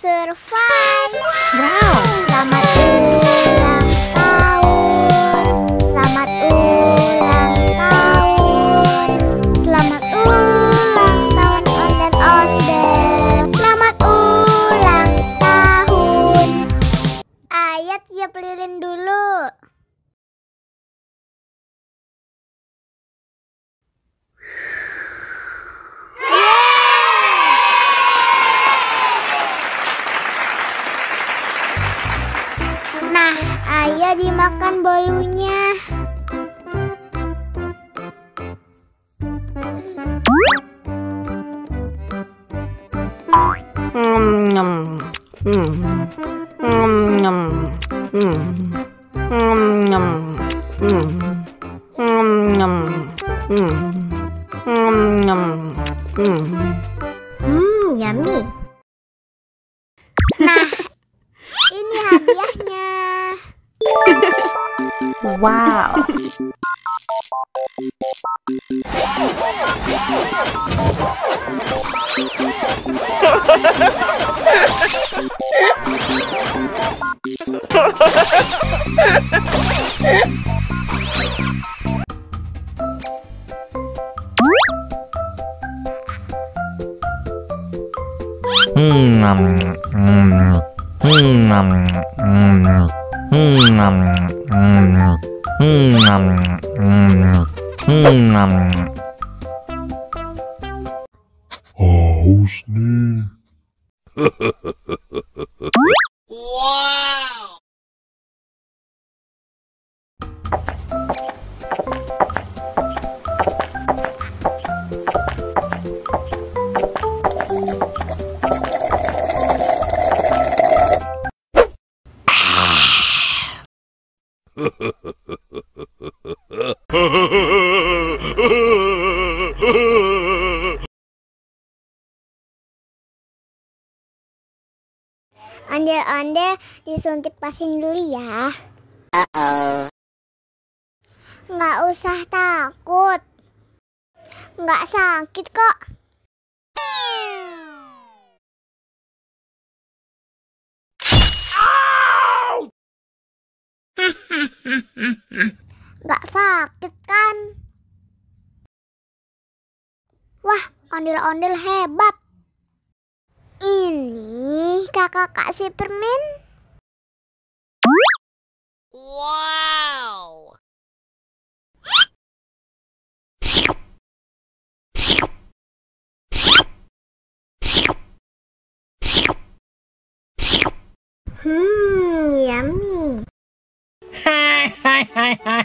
survive. Wow. Selamat ulang tahun. Selamat ulang tahun. Selamat ulang tahun ondel-ondel. Selamat ulang tahun. Ayat tiup lilin dulu. Nah, ayah dimakan bolunya. Yummy. Nah, ini hadiahnya. Wow. Haus nih. Wow! Ondel-ondel disuntik vaksin dulu ya. Nggak usah takut. Nggak sakit kok. Nggak sakit kan? Wah, ondel-ondel hebat. Ini kakak kasih permen. Wow! Yummy. Hai hai hai hai